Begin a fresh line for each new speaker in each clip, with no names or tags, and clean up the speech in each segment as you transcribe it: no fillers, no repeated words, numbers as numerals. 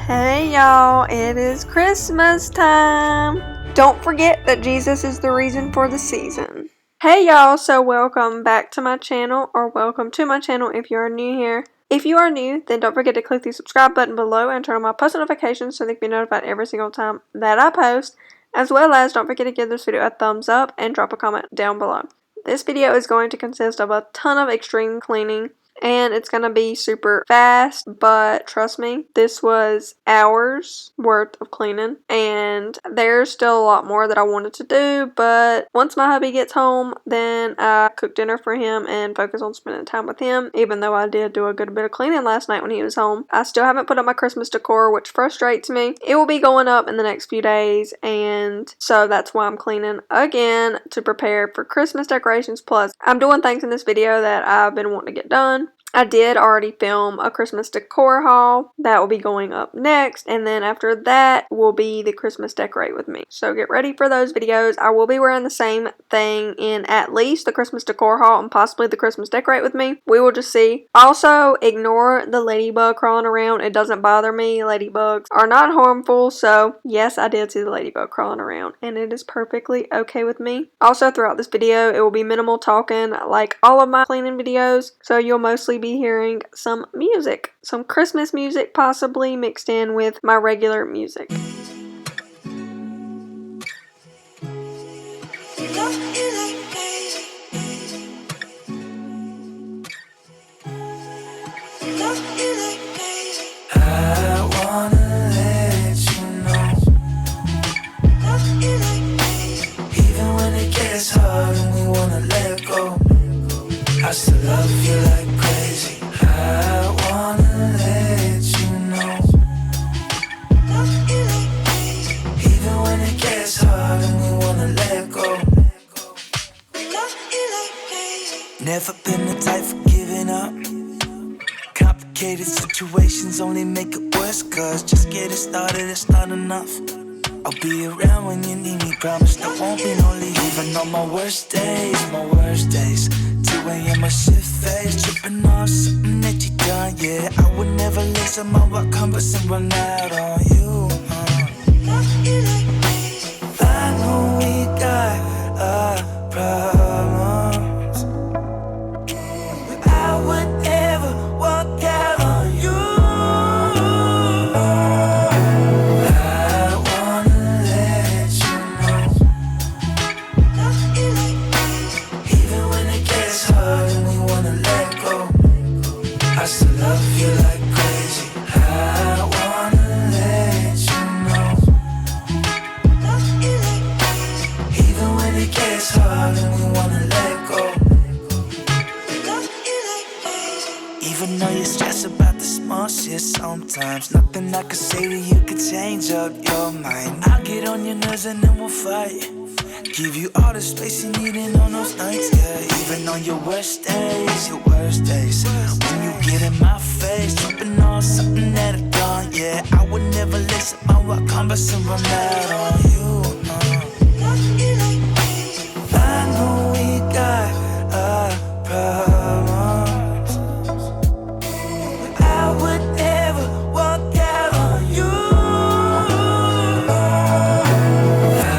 Hey y'all, it is Christmas time. Don't forget that Jesus is the reason for the season. Hey y'all, so welcome back to my channel, or welcome to my channel if you are new here. If you are new, then don't forget to click the subscribe button below and turn on my post notifications so that you can be notified every single time that I post, as well as don't forget to give this video a thumbs up and drop a comment down below. This video is going to consist of a ton of extreme cleaning, and it's going to be super fast, but trust me, this was hours worth of cleaning, and there's still a lot more that I wanted to do, but once my hubby gets home, then I cook dinner for him and focus on spending time with him, even though I did do a good bit of cleaning last night when he was home. I still haven't put up my Christmas decor, which frustrates me. It will be going up in the next few days, and so that's why I'm cleaning again to prepare for Christmas decorations. Plus, I'm doing things in this video that I've been wanting to get done. I did already film a Christmas decor haul that will be going up next, and then after that will be the Christmas decorate with me. So get ready for those videos. I will be wearing the same thing in at least the Christmas decor haul and possibly the Christmas decorate with me. We will just see. Also, ignore the ladybug crawling around. It doesn't bother me. Ladybugs are not harmful, so yes, I did see the ladybug crawling around, and it is perfectly okay with me. Also, throughout this video, it will be minimal talking like all of my cleaning videos, so you'll mostly be hearing some music, some Christmas music possibly mixed in with my regular music.
I wanna let you know, even when it gets hard and we wanna let go, I still love you like crazy. I wanna let you know, even when it gets hard and we wanna let go. Never been the type for giving up. Complicated situations only make it worse, cause just getting started is not enough. I'll be around when you need me, promise there won't be no leave. Even on my worst days, 2 a.m. my shift face, tripping off something that you done, yeah. I would never listen my work compass and run out on you. I know we got our problems, but I would never walk out on you. I wanna let you know, even when it gets hard and we wanna let go, I still love you like crazy. I wanna let you know, even when it gets hard and we wanna let go. Even though you stress about the small shit sometimes, nothing I could say to you could change up your mind. I'll get on your nerves and then we'll fight. Give you all the space you need in on those nights, yeah. Even on your worst days, when you get in my face, tripping on something that I've done, yeah. I would never listen my walk compass and run out on you. I know we got our problems, but I would never walk out on you. I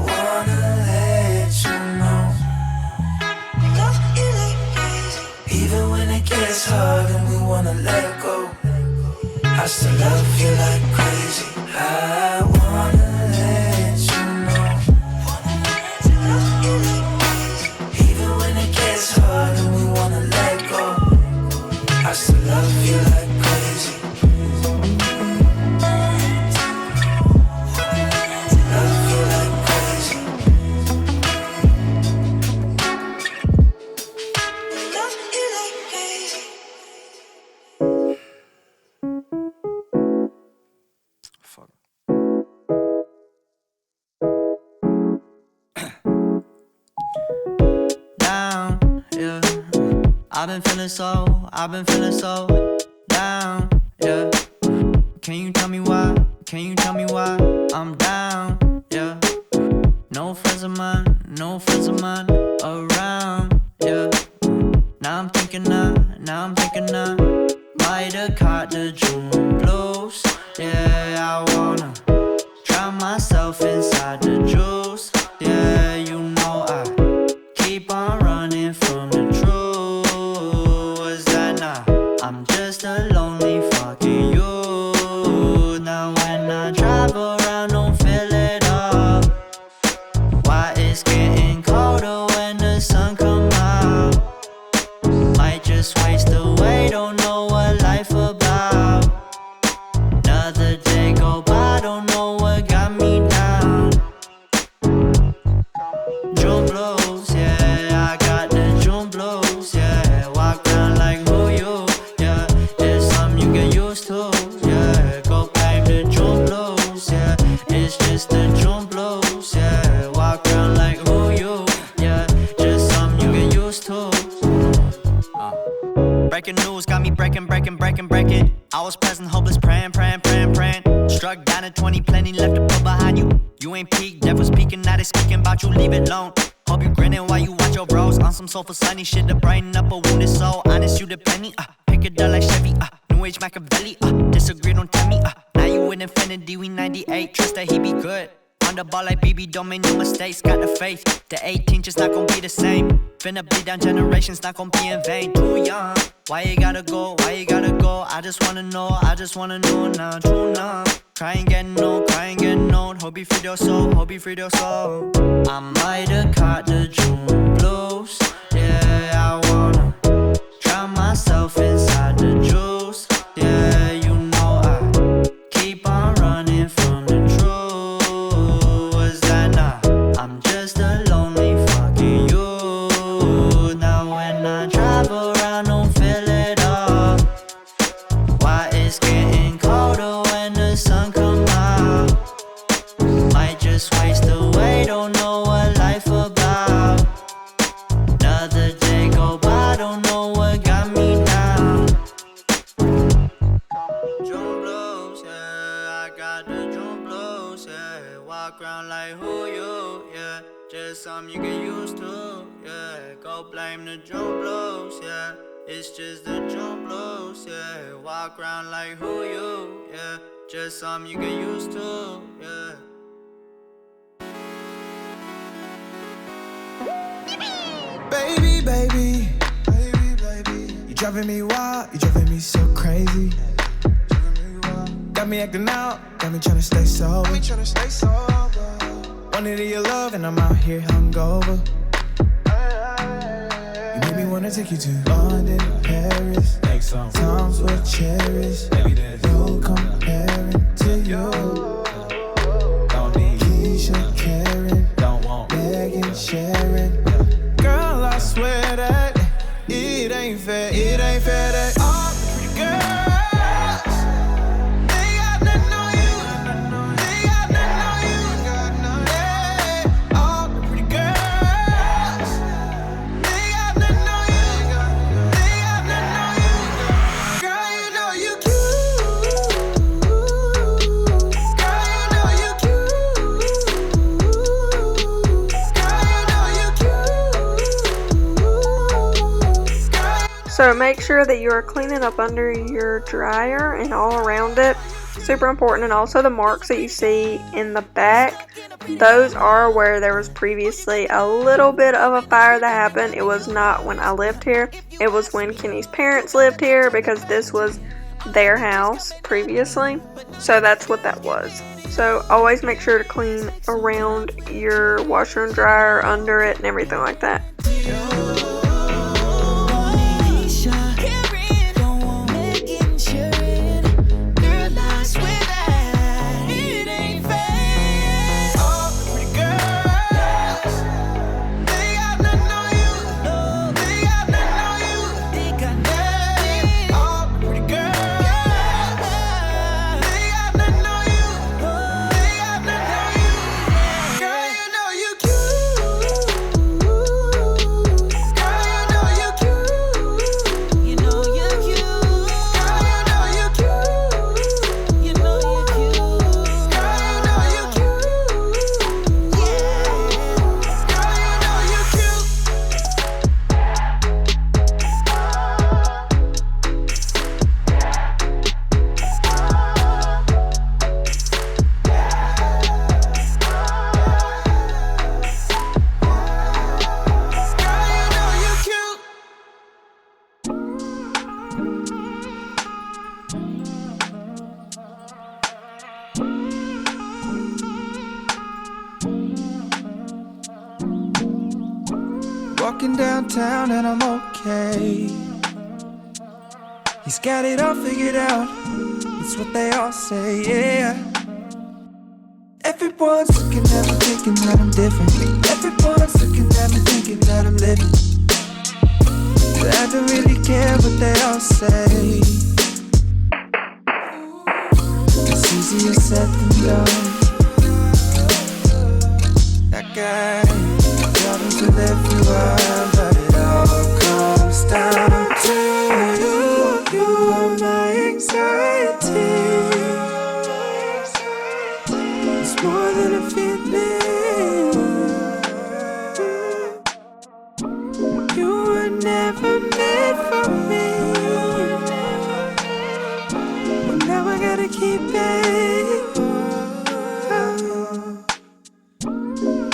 wanna let you know, even when it gets hard and we wanna let go, I still love you like crazy. I wanna let you know, even when it gets hard and we wanna let go, I still love you like crazy. Love you like crazy. Fuck.
Down, yeah. I've been feeling so down, yeah. Can you tell me why? Can you tell me why I'm down, yeah? No friends of mine around, yeah. Now I'm thinking I might have caught the June blues, yeah. present, hopeless, praying. Struck down at 20, plenty left to put behind you. You ain't peaked, devil's peeking, now they speaking about you, leave it alone. Hope you grinning while you watch your bros on some soulful sunny shit to brighten up a wounded soul. Honest, you the penny, pick it up like Chevy, New Age Machiavelli, disagree, don't tell me, now you with infinity, we 98, trust that he be good. On the ball like BB, don't make no mistakes, got the faith. The 18 just not gon' be the same. Finna bleed down generations, not gon' be in vain. Too young, why you gotta go, why you gotta go? I just wanna know now, true now. Crying getting old, hope you freed your soul, I might have caught the June blues, yeah, I wanna drown myself inside the juice, yeah, you know I keep on running from the truth, was that not? I'm just a lonely fucking you, now when I drive around don't feel it all, why it's getting colder when the sun come out, might just waste away, don't know what life about, another day go by, don't know what got me down. June blues, yeah, I got the June blues, yeah, walk around like who you, yeah, just something you get used to, yeah, go blame the June blues, yeah, it's just the June blues, yeah, walk around like who you, yeah, just something you get used to, yeah.
Baby, you driving me wild, you driving me so crazy. Got me acting out, got me tryna stay sober. Wanted your love and I'm out here hungover. You made me wanna take you to London, Paris. Times were cherished. No comparing to you. Don't need Keisha, Karen, don't want Megan, Sharon. Girl, I swear that it ain't fair that all the pretty girls, they got nothing on you, they got nothing on you, yeah. All the pretty girls, they got nothing on you, they got nothing on you. Girl, you know you cute, girl, you know you cute, girl, you know you cute.
So make sure that you are cleaning up under your dryer and all around it. Super important. And also the marks that you see in the back, those are where there was previously a little bit of a fire that happened. It was not when I lived here. It was when Kenny's parents lived here because this was their house previously. So that's what that was. So always make sure to clean around your washer and dryer, under it, and everything like that.
Walking downtown and I'm okay. He's got it all figured out. It's what they all say, yeah. Everyone's looking at me thinking that I'm different. Everyone's looking at me thinking that I'm living. But I don't really care what they all say. It's easier said than done. That guy to live you up, but it all comes down to you. You are my anxiety. gotta keep it.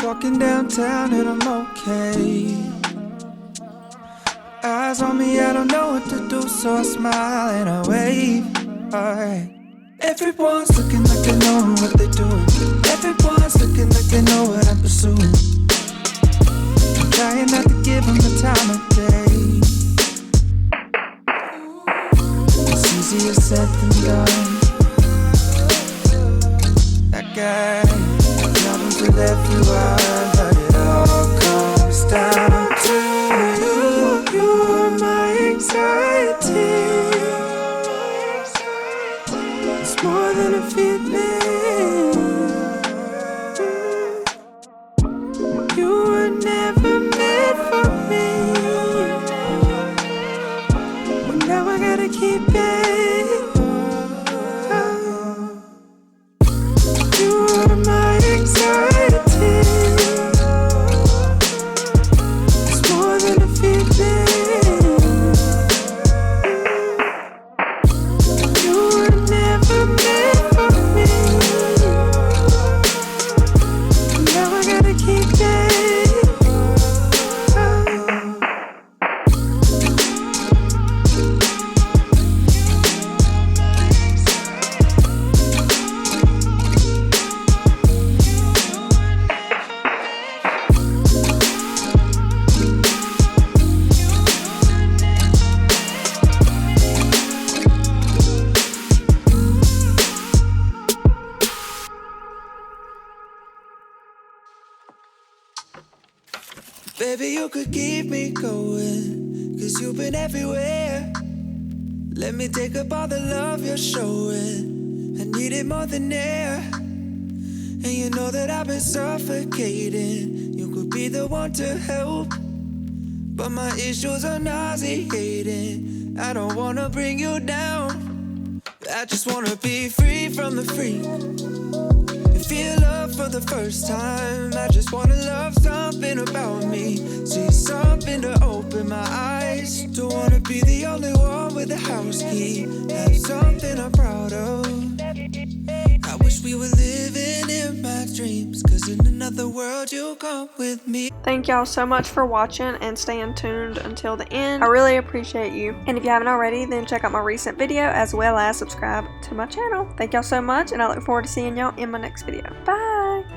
Walking downtown and I'm okay. Eyes on me, I don't know what to do, so I smile and I wave. Alright. Everyone's looking like they know what they're doing. Everyone's looking like they know what I'm pursuing. I'm trying not to give them the time of day. It's easier said than done. That guy, nothing's with everyone, but it all comes down to you. You are my anxiety. It's more than a feeling. You were never meant for me. But now I gotta keep it. You are my anxiety. It's more than a feeling. You were never meant for me. Now I gotta keep it. Baby, you could keep me going, 'cause you've been everywhere. Let me take up all the love you're showing. I need it more than air. And you know that I've been suffocating. You could be the one to help, but my issues are nauseating. I don't wanna bring you down. I just wanna be free from the freak and feel love for the first time. I just wanna love something about me, see something to open my eyes. Don't wanna be the only one with the house key, have something I'm proud of. I wish we were living in my dreams, 'cause in another world you come with me.
Thank y'all so much for watching and staying tuned until the end. I really appreciate you. And if you haven't already, then check out my recent video as well as subscribe to my channel. Thank y'all so much, and I look forward to seeing y'all in my next video. Bye!